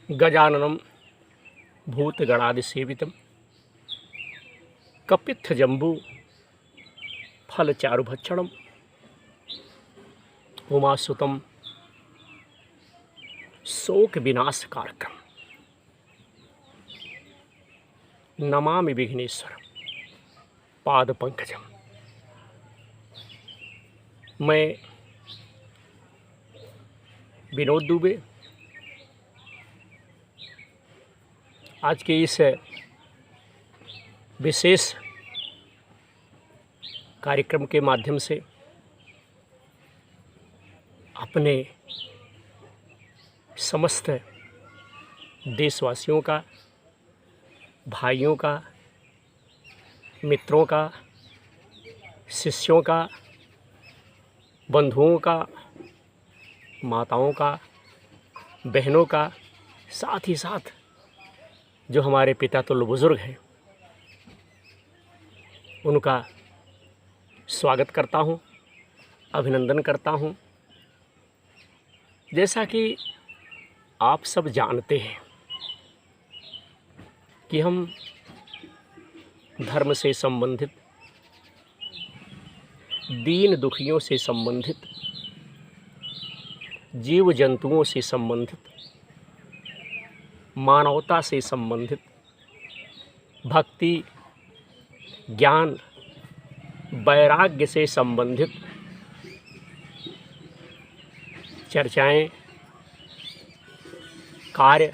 गजाननं भूतगणादिसेवितं कपित्थजम्बू फलचारुभक्षणम् उमासुतं शोकविनाशकारकं नमामि विघ्नेश्वर पादपंकजम। मैं विनोद दुबे आज के इस विशेष कार्यक्रम के माध्यम से अपने समस्त देशवासियों का, भाइयों का, मित्रों का, शिष्यों का, बंधुओं का, माताओं का, बहनों का, साथ ही साथ जो हमारे पिता तुल्य बुज़ुर्ग हैं उनका स्वागत करता हूँ, अभिनंदन करता हूँ। जैसा कि आप सब जानते हैं कि हम धर्म से संबंधित, दीन दुखियों से संबंधित, जीव जंतुओं से संबंधित, मानवता से संबंधित, भक्ति, ज्ञान, वैराग्य से संबंधित चर्चाएं, कार्य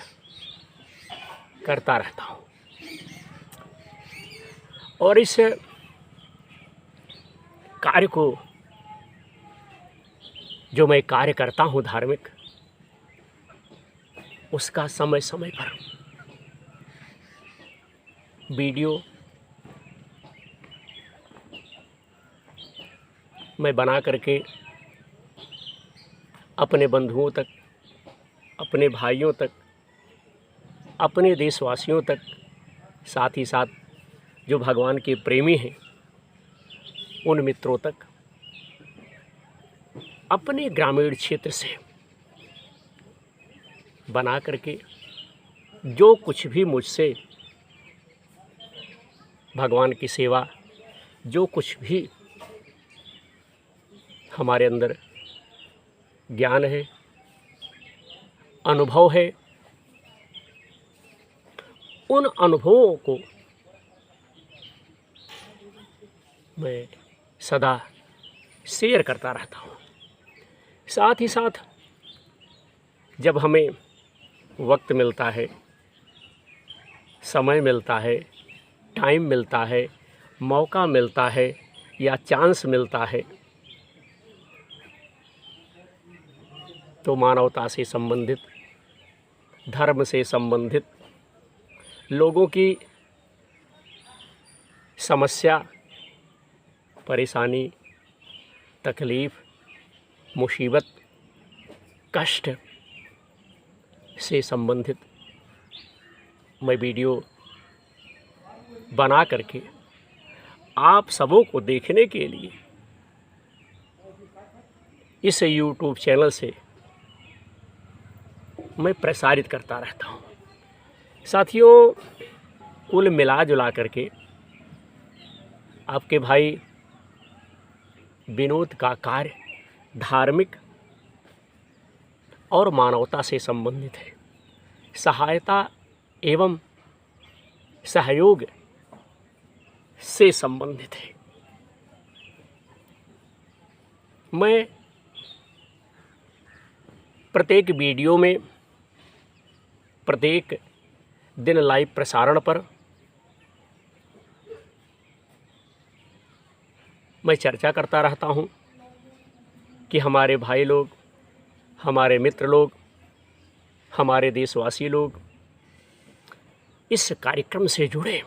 करता रहता हूँ। और इस कार्य को जो मैं कार्य करता हूँ धार्मिक, उसका समय समय पर वीडियो मैं बना करके अपने बंधुओं तक, अपने भाइयों तक, अपने देशवासियों तक, साथ ही साथ जो भगवान के प्रेमी हैं उन मित्रों तक, अपने ग्रामीण क्षेत्र से बना करके जो कुछ भी मुझसे भगवान की सेवा, जो कुछ भी हमारे अंदर ज्ञान है, अनुभव है, उन अनुभवों को मैं सदा शेयर करता रहता हूँ। साथ ही साथ जब हमें वक्त मिलता है, समय मिलता है, टाइम मिलता है, मौका मिलता है या चांस मिलता है, तो मानवता से संबंधित, धर्म से संबंधित लोगों की समस्या, परेशानी, तकलीफ़, मुसीबत, कष्ट से संबंधित मैं वीडियो बना करके आप सबों को देखने के लिए इस YouTube चैनल से मैं प्रसारित करता रहता हूँ। साथियों, कुल मिला जुला करके आपके भाई विनोद का कार्य धार्मिक और मानवता से संबंधित है, सहायता एवं सहयोग से संबंधित है। मैं प्रत्येक वीडियो में, प्रत्येक दिन लाइव प्रसारण पर मैं चर्चा करता रहता हूँ कि हमारे भाई लोग, हमारे मित्र लोग, हमारे देशवासी लोग इस कार्यक्रम से जुड़े,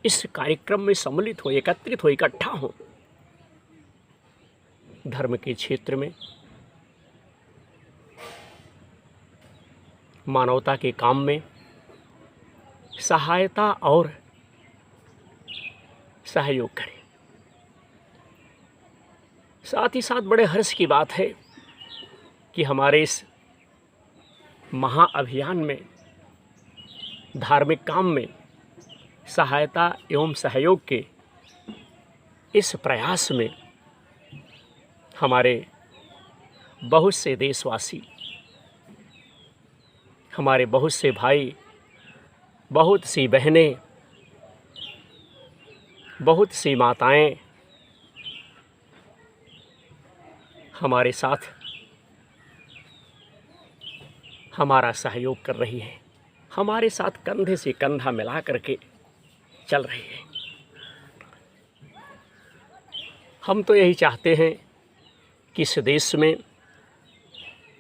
इस कार्यक्रम में सम्मिलित हो, एकत्रित हो, इकट्ठा हो। धर्म के क्षेत्र में, मानवता के काम में सहायता और सहयोग करें। साथ ही साथ बड़े हर्ष की बात है कि हमारे इस महाअभियान में, धार्मिक काम में सहायता एवं सहयोग के इस प्रयास में हमारे बहुत से देशवासी, हमारे बहुत से भाई, बहुत सी बहनें, बहुत सी माताएं हमारे साथ हमारा सहयोग कर रही हैं, हमारे साथ कंधे से कंधा मिला करके चल रही हैं। हम तो यही चाहते हैं कि इस देश में,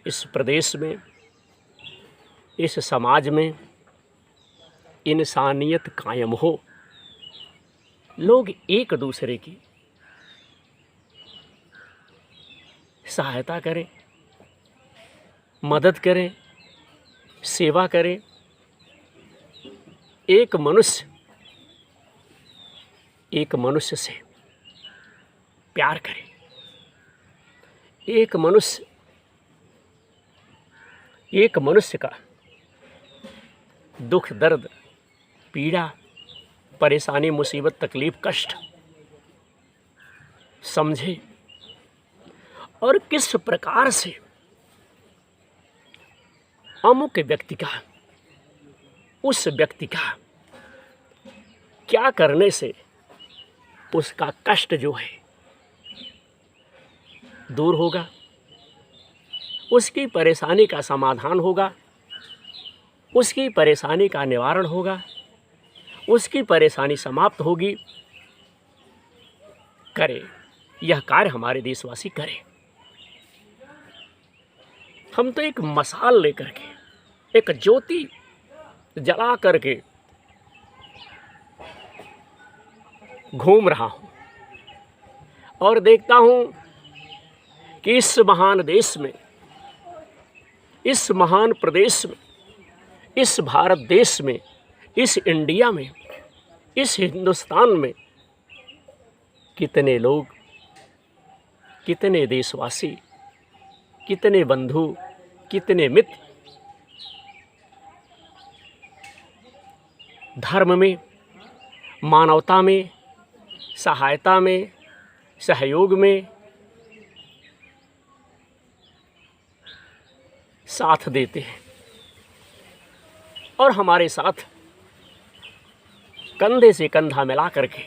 इस प्रदेश में, इस समाज में इंसानियत कायम हो, लोग एक दूसरे की सहायता करें, मदद करें, सेवा करें। एक मनुष्य से प्यार करें, एक मनुष्य का दुख, दर्द, पीड़ा, परेशानी, मुसीबत, तकलीफ, कष्ट समझे और किस प्रकार से अमुक व्यक्ति का, उस व्यक्ति का क्या करने से उसका कष्ट जो है दूर होगा, उसकी परेशानी का समाधान होगा, उसकी परेशानी का निवारण होगा, उसकी परेशानी समाप्त होगी, करे। यह कार्य हमारे देशवासी करें। हम तो एक मशाल लेकर के, एक ज्योति जला करके घूम रहा हूं और देखता हूं कि इस महान देश में, इस महान प्रदेश में, इस भारत देश में, इस इंडिया में, इस हिंदुस्तान में कितने लोग, कितने देशवासी, कितने बंधु, कितने मित्र धर्म में, मानवता में, सहायता में, सहयोग में साथ देते हैं और हमारे साथ कंधे से कंधा मिला करके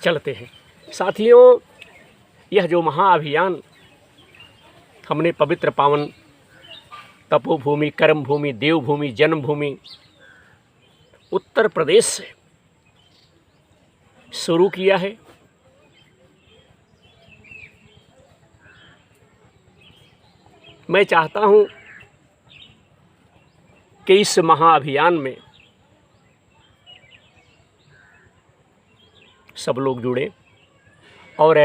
चलते हैं। साथियों, यह जो महाअभियान हमने पवित्र पावन तपोभूमि, कर्मभूमि, देवभूमि, जन्मभूमि उत्तर प्रदेश से शुरू किया है, मैं चाहता हूं कि इस महाअभियान में सब लोग जुड़े और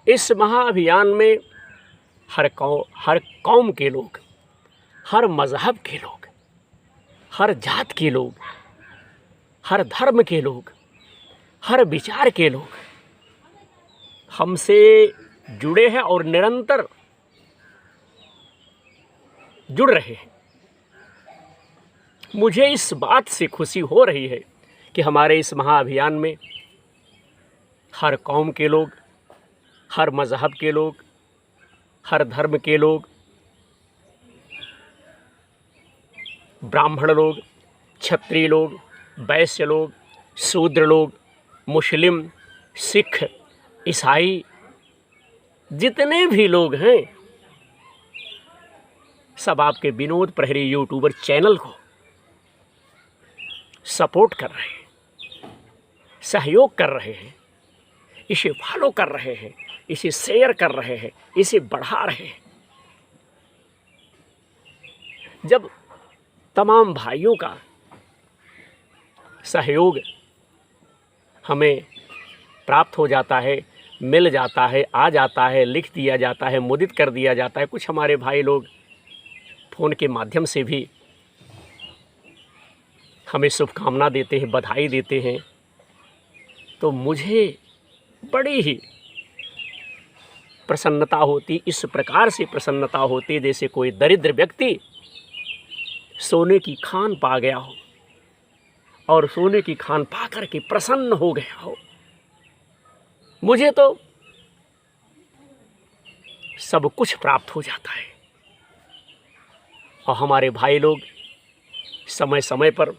इस महाअभियान में हर कौम के लोग, हर मज़हब के लोग, हर जात के लोग, हर धर्म के लोग, हर विचार के लोग हमसे जुड़े हैं और निरंतर जुड़ रहे हैं। मुझे इस बात से खुशी हो रही है कि हमारे इस महाअभियान में हर कौम के लोग, हर मज़हब के लोग, हर धर्म के लोग, ब्राह्मण लोग, क्षत्रिय लोग, वैश्य लोग, शूद्र लोग, मुस्लिम, सिख, ईसाई, जितने भी लोग हैं सब आपके विनोद प्रहरी यूट्यूबर चैनल को सपोर्ट कर रहे हैं, सहयोग कर रहे हैं, इसे फॉलो कर रहे हैं, इसे शेयर कर रहे हैं, इसे बढ़ा रहे हैं। जब तमाम भाइयों का सहयोग हमें प्राप्त हो जाता है, मिल जाता है, आ जाता है, लिख दिया जाता है, मुद्रित कर दिया जाता है, कुछ हमारे भाई लोग फ़ोन के माध्यम से भी हमें शुभकामना देते हैं, बधाई देते हैं, तो मुझे बड़ी ही प्रसन्नता होती, इस प्रकार से प्रसन्नता होती जैसे कोई दरिद्र व्यक्ति सोने की खान पा गया हो और सोने की खान पा करके प्रसन्न हो गया हो। मुझे तो सब कुछ प्राप्त हो जाता है। और हमारे भाई लोग समय समय पर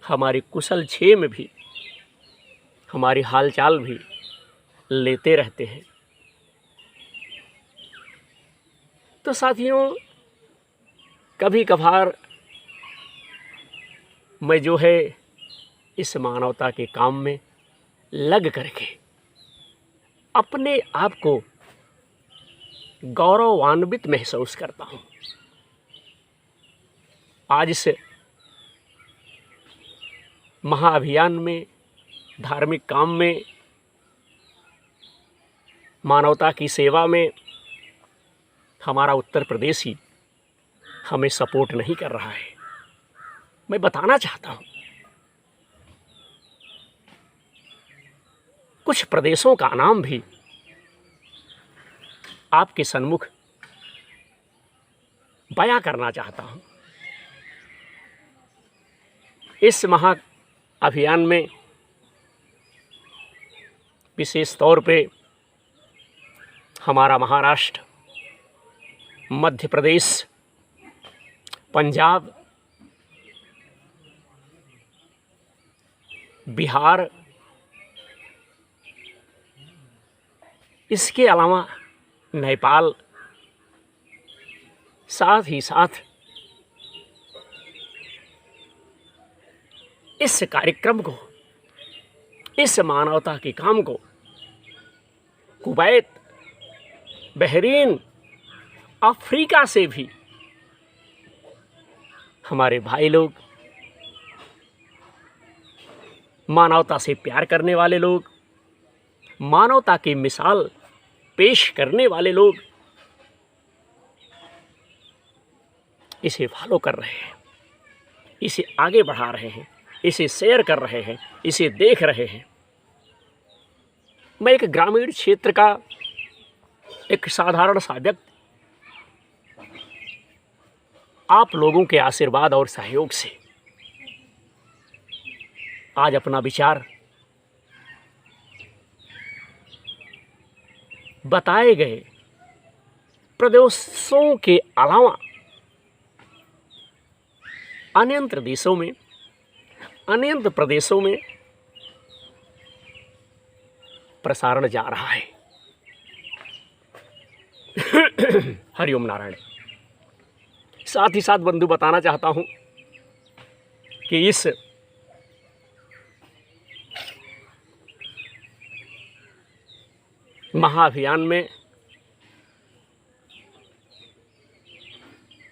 हमारी कुशल क्षेम भी, हमारी हालचाल भी लेते रहते हैं। तो साथियों, कभी कभार मैं जो है इस मानवता के काम में लग करके अपने आप को गौरवान्वित महसूस करता हूँ। आज इस महाअभियान में, धार्मिक काम में, मानवता की सेवा में हमारा उत्तर प्रदेश ही हमें सपोर्ट नहीं कर रहा है। मैं बताना चाहता हूँ, कुछ प्रदेशों का नाम भी आपके सन्मुख बयां करना चाहता हूँ। इस महाअभियान में विशेष तौर पे हमारा महाराष्ट्र, मध्य प्रदेश, पंजाब, बिहार, इसके अलावा नेपाल, साथ ही साथ इस कार्यक्रम को, इस मानवता के काम को कुवैत, बहरीन, अफ्रीका से भी हमारे भाई लोग, मानवता से प्यार करने वाले लोग, मानवता की मिसाल पेश करने वाले लोग इसे फॉलो कर रहे हैं, इसे आगे बढ़ा रहे हैं, इसे शेयर कर रहे हैं, इसे देख रहे हैं। मैं एक ग्रामीण क्षेत्र का एक साधारण सा व्यक्ति, आप लोगों के आशीर्वाद और सहयोग से आज अपना विचार बताए गए प्रदेशों के अलावा अन्य देशों में, अन्य प्रदेशों में प्रसारण जा रहा है। हरिओम नारायण। साथ ही साथ बंधु बताना चाहता हूं कि इस महाअभियान में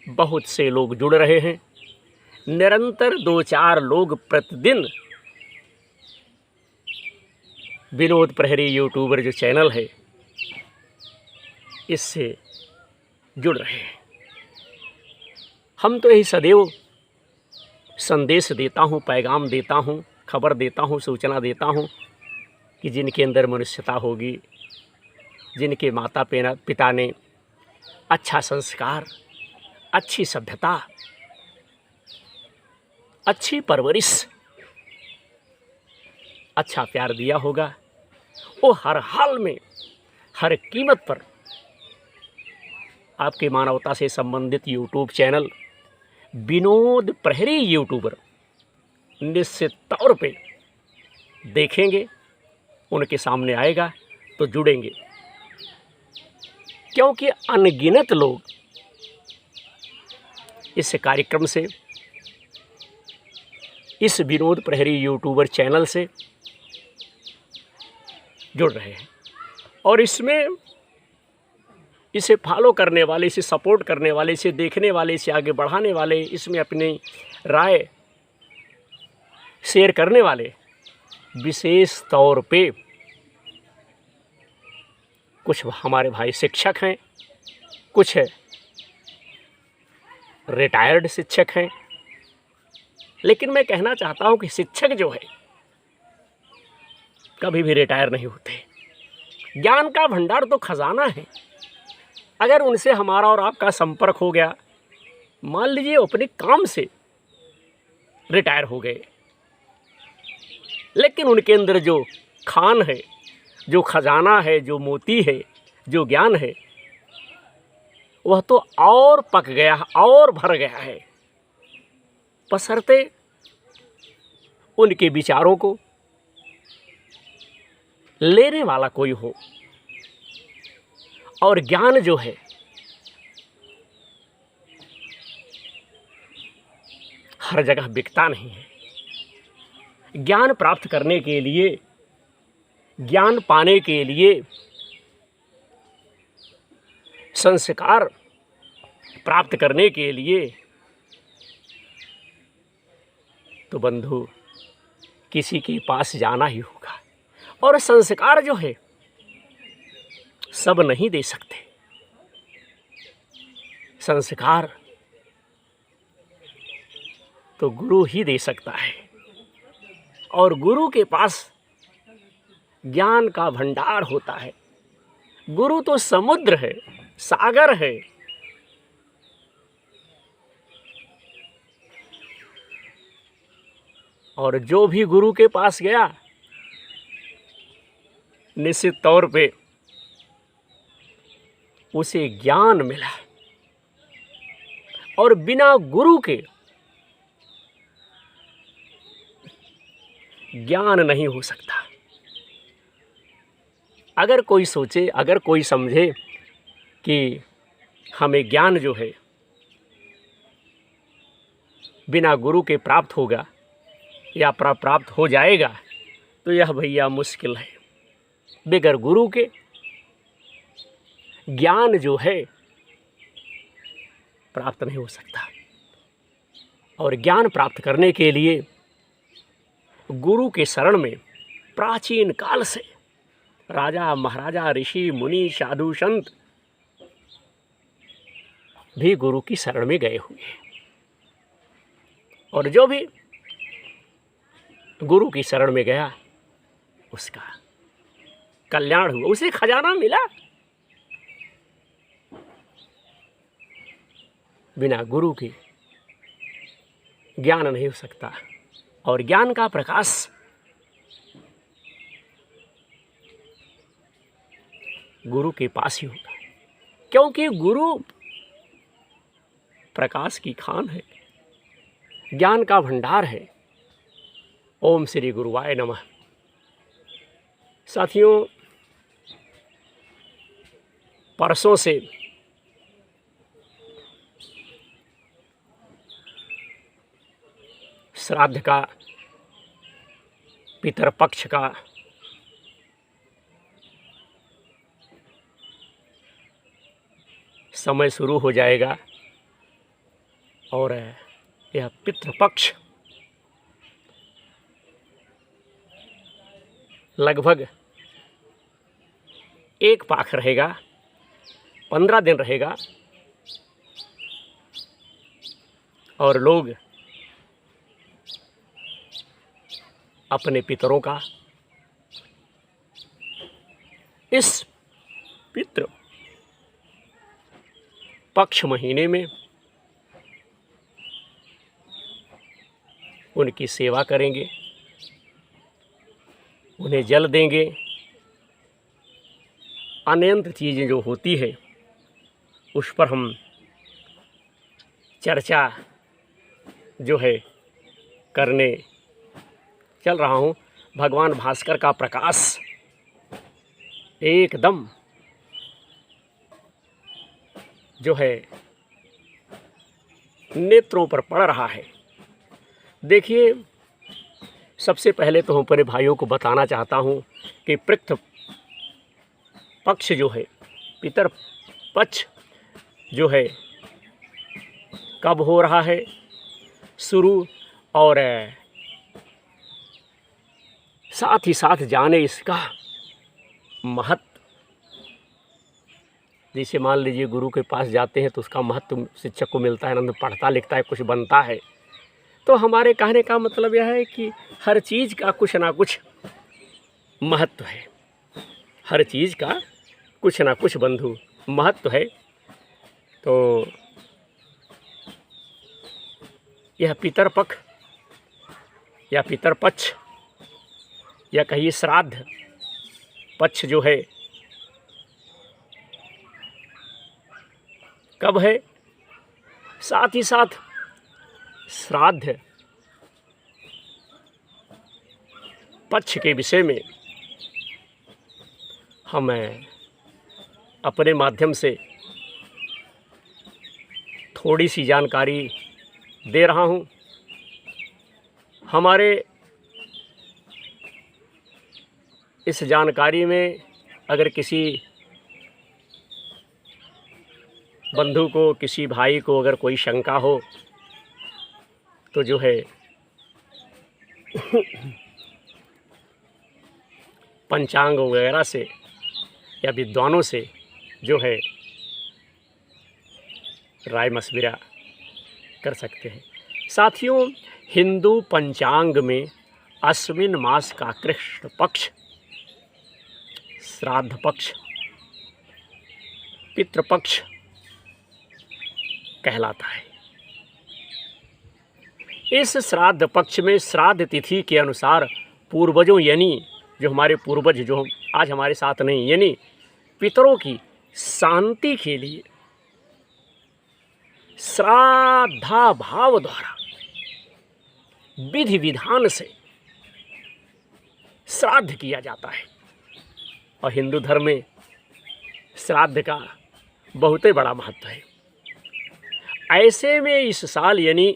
बहुत से लोग जुड़ रहे हैं। निरंतर 2-4 लोग प्रतिदिन विनोद प्रहरी यूट्यूबर जो चैनल है, इससे जुड़ रहे हैं। हम तो यही सदैव संदेश देता हूँ, पैगाम देता हूँ, खबर देता हूँ, सूचना देता हूँ कि जिनके अंदर मनुष्यता होगी, जिनके माता पिता ने अच्छा संस्कार, अच्छी सभ्यता, अच्छी परवरिश, अच्छा प्यार दिया होगा, वो हर हाल में, हर कीमत पर आपके मानवता से संबंधित यूट्यूब चैनल विनोद प्रहरी यूट्यूबर निश्चित तौर पे देखेंगे, उनके सामने आएगा तो जुड़ेंगे। क्योंकि अनगिनत लोग इस कार्यक्रम से, इस विनोद प्रहरी यूट्यूबर चैनल से जुड़ रहे हैं और इसमें इसे फॉलो करने वाले, इसे सपोर्ट करने वाले, इसे देखने वाले, इसे आगे बढ़ाने वाले, इसमें अपनी राय शेयर करने वाले विशेष तौर पे कुछ हमारे भाई शिक्षक हैं, कुछ रिटायर्ड शिक्षक हैं। लेकिन मैं कहना चाहता हूं कि शिक्षक जो है कभी भी रिटायर नहीं होते। ज्ञान का भंडार तो खजाना है। अगर उनसे हमारा और आपका संपर्क हो गया, मान लीजिए अपने काम से रिटायर हो गए, लेकिन उनके अंदर जो खान है, जो खजाना है, जो मोती है, जो ज्ञान है, वह तो और पक गया, और भर गया है, बशर्ते उनके विचारों को लेने वाला कोई हो। और ज्ञान जो है हर जगह बिकता नहीं है। ज्ञान प्राप्त करने के लिए, ज्ञान पाने के लिए, संस्कार प्राप्त करने के लिए तो बंधु किसी के पास जाना ही होगा। और संस्कार जो है सब नहीं दे सकते। संस्कार तो गुरु ही दे सकता है, और गुरु के पास ज्ञान का भंडार होता है। गुरु तो समुद्र है, सागर है। और जो भी गुरु के पास गया, निश्चित तौर पे उसे ज्ञान मिला। और बिना गुरु के ज्ञान नहीं हो सकता। अगर कोई सोचे, अगर कोई समझे कि हमें ज्ञान जो है बिना गुरु के प्राप्त होगा या प्राप्त हो जाएगा, तो यह भैया मुश्किल है। बगैर गुरु के ज्ञान जो है प्राप्त नहीं हो सकता। और ज्ञान प्राप्त करने के लिए गुरु के शरण में प्राचीन काल से राजा महाराजा, ऋषि मुनि, साधु संत भी गुरु की शरण में गए हुए हैं। और जो भी गुरु की शरण में गया उसका कल्याण हुआ, उसे खजाना मिला। बिना गुरु के ज्ञान नहीं हो सकता। और ज्ञान का प्रकाश गुरु के पास ही होगा, क्योंकि गुरु प्रकाश की खान है, ज्ञान का भंडार है। ओम श्री गुरुवाय नमः। साथियों, परसों से श्राद्ध का, पितरपक्ष का समय शुरू हो जाएगा। और यह पितृपक्ष लगभग एक पाख रहेगा, 15 दिन रहेगा। और लोग अपने पितरों का इस पितृ पक्ष महीने में उनकी सेवा करेंगे, उन्हें जल देंगे। अनंत चीज़ें जो होती है उस पर हम चर्चा जो है करने चल रहा हूँ। भगवान भास्कर का प्रकाश एकदम जो है नेत्रों पर पड़ रहा है। देखिए, सबसे पहले तो हम अपने भाइयों को बताना चाहता हूँ कि पितृ पक्ष जो है, पितर पक्ष जो है कब हो रहा है शुरू, और साथ ही साथ जाने इसका महत्व। जैसे मान लीजिए गुरु के पास जाते हैं तो उसका महत्व शिक्षक को मिलता है, आनंद पढ़ता लिखता है, कुछ बनता है। तो हमारे कहने का मतलब यह है कि हर चीज़ का कुछ ना कुछ महत्व है। हर चीज़ का कुछ ना कुछ बंधु महत्व है। तो यह पितरपक्ष या पितरपक्ष या कहिए श्राद्ध पक्ष जो है कब है, साथ ही साथ श्राद्ध पक्ष के विषय में हम अपने माध्यम से थोड़ी सी जानकारी दे रहा हूँ। हमारे इस जानकारी में अगर किसी बंधु को, किसी भाई को अगर कोई शंका हो तो जो है पंचांग वगैरह से या विद्वानों से जो है राय मशविरा कर सकते हैं। साथियों, हिंदू पंचांग में अश्विन मास का कृष्ण पक्ष श्राद्ध पक्ष पितृपक्ष कहलाता है। इस श्राद्ध पक्ष में श्राद्ध तिथि के अनुसार पूर्वजों यानी जो हमारे पूर्वज जो आज हमारे साथ नहीं, यानी पितरों की शांति के लिए श्राद्धा भाव द्वारा विधि विधान से श्राद्ध किया जाता है। और हिंदू धर्म में श्राद्ध का बहुत ही बड़ा महत्व है। ऐसे में इस साल यानी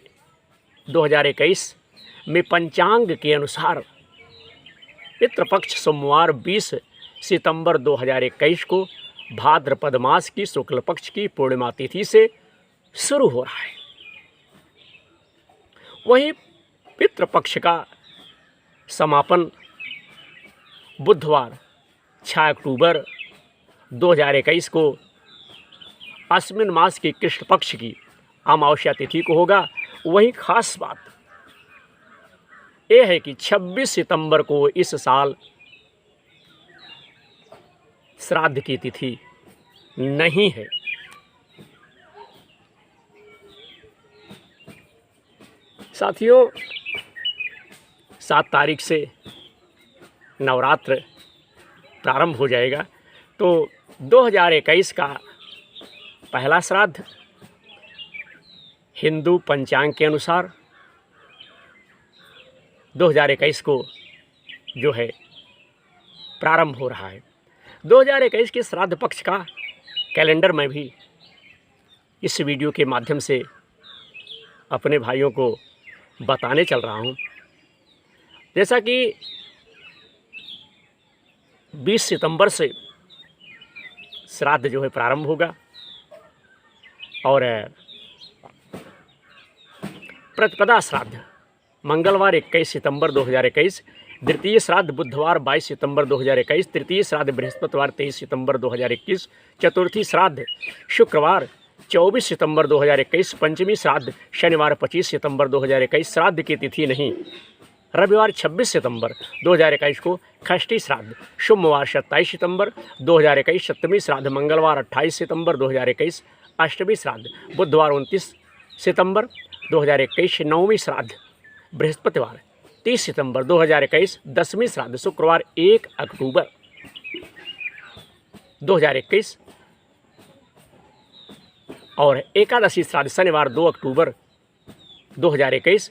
2021 में पंचांग के अनुसार पितृपक्ष सोमवार 20 सितंबर 2021 को भाद्रपद मास की शुक्ल पक्ष की पूर्णिमा तिथि से शुरू हो रहा है। वहीं पितृपक्ष का समापन बुधवार 6 अक्टूबर 2021 को अश्विन मास की कृष्ण पक्ष की अमावस्या तिथि को होगा। वही खास बात यह है कि 26 सितंबर को इस साल श्राद्ध की तिथि नहीं है। साथियों, 7 तारीख से नवरात्र प्रारंभ हो जाएगा। तो 2021 का पहला श्राद्ध हिंदू पंचांग के अनुसार 2021 को जो है प्रारंभ हो रहा है। 2021 के श्राद्ध पक्ष का कैलेंडर मैं भी इस वीडियो के माध्यम से अपने भाइयों को बताने चल रहा हूँ। जैसा कि 20 सितंबर से श्राद्ध जो है प्रारंभ होगा और प्रतिपदा श्राद्ध मंगलवार 21 सितंबर 2021, द्वितीय श्राद्ध बुधवार 22 सितंबर 2021, तृतीय श्राद्ध बृहस्पतिवार 23 सितंबर 2021, चतुर्थी श्राद्ध शुक्रवार 24 सितंबर 2021, पंचमी श्राद्ध शनिवार 25 सितंबर 2021, श्राद्ध की तिथि नहीं, रविवार 26 सितंबर 2021 को षष्ठी श्राद्ध, सोमवार 27 सितंबर 2021, सप्तमी श्राद्ध मंगलवार 28 सितंबर 2021, अष्टमी श्राद्ध बुधवार 29 सितंबर 2021, नवमी श्राद्ध बृहस्पतिवार 30 सितंबर 2021, दसवीं श्राद्ध शुक्रवार 1 अक्टूबर 2021 और एकादशी श्राद्ध शनिवार 2 अक्टूबर 2021,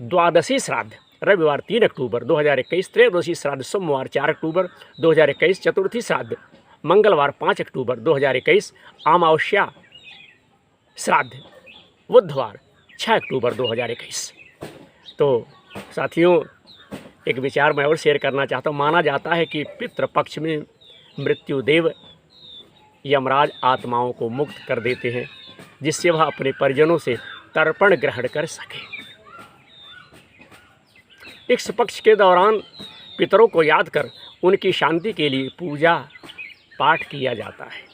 द्वादशी श्राद्ध रविवार 3 अक्टूबर 2021, त्रयोदशी श्राद्ध सोमवार 4 अक्टूबर 2021, चतुर्थी श्राद्ध मंगलवार 5 अक्टूबर 2021, अमावस्या श्राद्ध बुधवार 6 अक्टूबर 2021। तो साथियों, एक विचार मैं और शेयर करना चाहता हूँ। माना जाता है कि पितृपक्ष में मृत्युदेव यमराज आत्माओं को मुक्त कर देते हैं, जिससे वह अपने परिजनों से तर्पण ग्रहण कर सके। इस पक्ष के दौरान पितरों को याद कर उनकी शांति के लिए पूजा पाठ किया जाता है।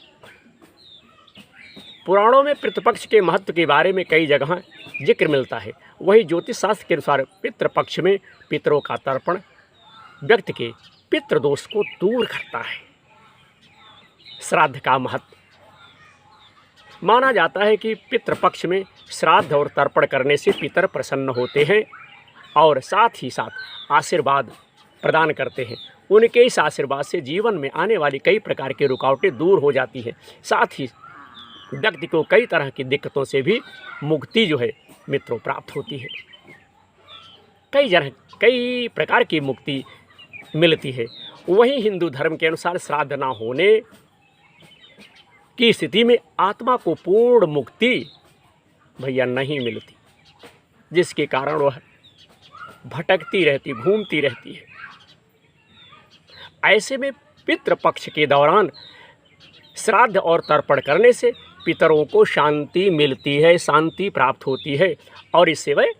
पुराणों में पितृपक्ष के महत्व के बारे में कई जगह जिक्र मिलता है। वही ज्योतिष शास्त्र के अनुसार पितृपक्ष में पितरों का तर्पण व्यक्ति के पितृदोष को दूर करता है। श्राद्ध का महत्व। माना जाता है कि पितृपक्ष में श्राद्ध और तर्पण करने से पितर प्रसन्न होते हैं और साथ ही साथ आशीर्वाद प्रदान करते हैं। उनके इस आशीर्वाद से जीवन में आने वाली कई प्रकार की रुकावटें दूर हो जाती हैं। साथ ही व्यक्ति को कई तरह की दिक्कतों से भी मुक्ति जो है मित्रों प्राप्त होती है। कई प्रकार की मुक्ति मिलती है। वहीं हिंदू धर्म के अनुसार श्राद्ध न होने की स्थिति में आत्मा को पूर्ण मुक्ति भैया नहीं मिलती, जिसके कारण वह भटकती रहती, घूमती रहती है। ऐसे में पितृपक्ष के दौरान श्राद्ध और तर्पण करने से पितरों को शांति मिलती है, शांति प्राप्त होती है और इससे वे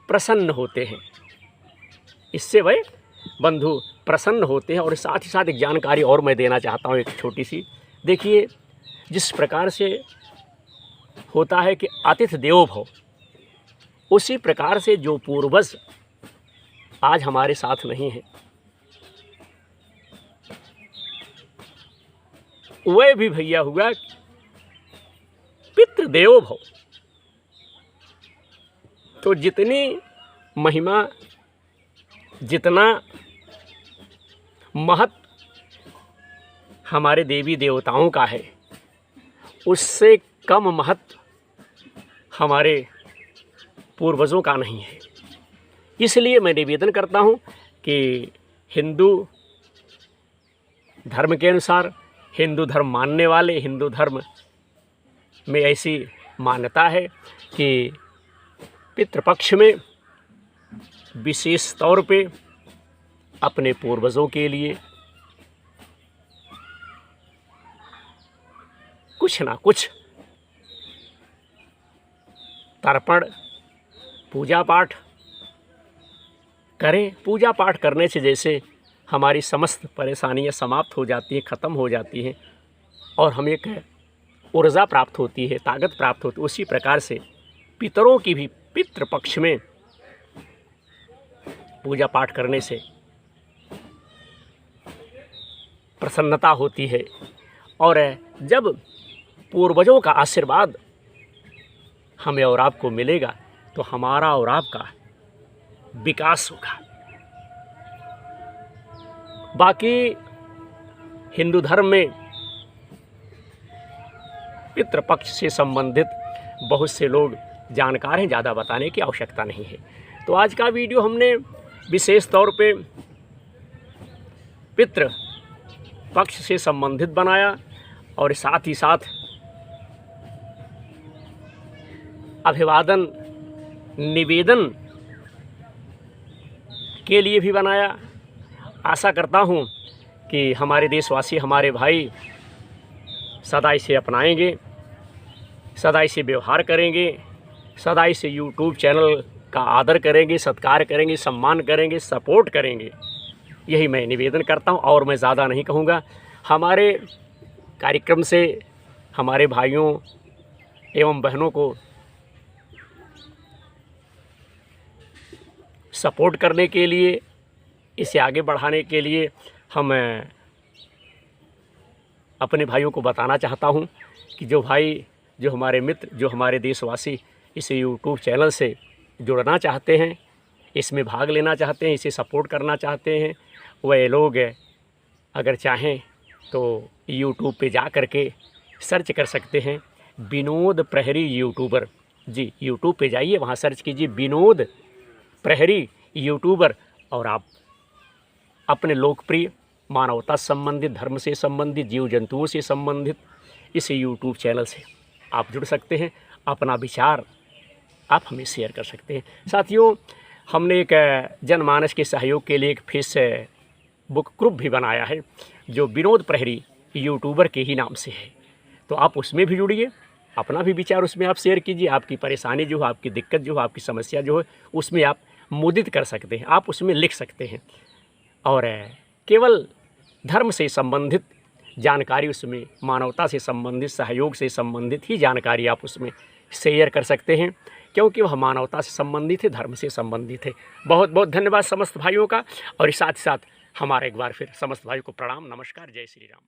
प्रसन्न होते हैं। इससे वे बंधु प्रसन्न होते हैं। और साथ ही साथ एक जानकारी और मैं देना चाहता हूँ, एक छोटी सी। देखिए, जिस प्रकार से होता है कि अतिथि देवो भव, उसी प्रकार से जो पूर्वज आज हमारे साथ नहीं हैं, वह भी भैया हुआ पितृदेवो भव। तो जितनी महिमा, जितना महत्व हमारे देवी देवताओं का है, उससे कम महत्व हमारे पूर्वजों का नहीं है। इसलिए मैं निवेदन करता हूँ कि हिंदू धर्म के अनुसार, हिंदू धर्म मानने वाले, हिंदू धर्म में ऐसी मान्यता है कि पितृपक्ष में विशेष तौर पे अपने पूर्वजों के लिए कुछ ना कुछ तर्पण, पूजा पाठ करें। पूजा पाठ करने से जैसे हमारी समस्त परेशानियां समाप्त हो जाती हैं, ख़त्म हो जाती हैं और हमें एक ऊर्जा प्राप्त होती है, ताकत प्राप्त होती है, उसी प्रकार से पितरों की भी पितृपक्ष में पूजा पाठ करने से प्रसन्नता होती है। और जब पूर्वजों का आशीर्वाद हमें और आपको मिलेगा तो हमारा और आपका विकास होगा। बाकी हिंदू धर्म में पितृपक्ष से संबंधित बहुत से लोग जानकार हैं, ज़्यादा बताने की आवश्यकता नहीं है। तो आज का वीडियो हमने विशेष तौर पे पितृ पक्ष से संबंधित बनाया और साथ ही साथ अभिवादन निवेदन के लिए भी बनाया। आशा करता हूँ कि हमारे देशवासी, हमारे भाई सदा इसे अपनाएंगे, सदा इसे व्यवहार करेंगे, सदा इसे यूट्यूब चैनल का आदर करेंगे, सत्कार करेंगे, सम्मान करेंगे, सपोर्ट करेंगे। यही मैं निवेदन करता हूँ और मैं ज़्यादा नहीं कहूँगा। हमारे कार्यक्रम से हमारे भाइयों एवं बहनों को सपोर्ट करने के लिए, इसे आगे बढ़ाने के लिए हम अपने भाइयों को बताना चाहता हूँ कि जो भाई, जो हमारे मित्र, जो हमारे देशवासी इस यूट्यूब चैनल से जुड़ना चाहते हैं, इसमें भाग लेना चाहते हैं, इसे सपोर्ट करना चाहते हैं, वह लोग अगर चाहें तो यूट्यूब पे जा कर के सर्च कर सकते हैं विनोद प्रहरी यूट्यूबर। जी, यूट्यूब पे जाइए, वहाँ सर्च कीजिए विनोद प्रहरी यूट्यूबर और आप अपने लोकप्रिय, मानवता संबंधित, धर्म से संबंधित, जीव जंतुओं से संबंधित इस यूट्यूब चैनल से आप जुड़ सकते हैं। अपना विचार आप हमें शेयर कर सकते हैं। साथियों, हमने एक जनमानस के सहयोग के लिए एक फेसबुक ग्रुप भी बनाया है जो विनोद प्रहरी यूट्यूबर के ही नाम से है। तो आप उसमें भी जुड़िए, अपना भी विचार उसमें आप शेयर कीजिए। आपकी परेशानी जो है, आपकी दिक्कत जो है, आपकी समस्या जो है, उसमें आप मुदित कर सकते हैं, आप उसमें लिख सकते हैं और केवल धर्म से संबंधित जानकारी, उसमें मानवता से संबंधित, सहयोग से संबंधित ही जानकारी आप उसमें शेयर कर सकते हैं, क्योंकि वह मानवता से संबंधित है, धर्म से संबंधित है। बहुत बहुत धन्यवाद समस्त भाइयों का। और साथ ही साथ हमारा एक बार फिर समस्त भाइयों को प्रणाम, नमस्कार, जय श्री राम।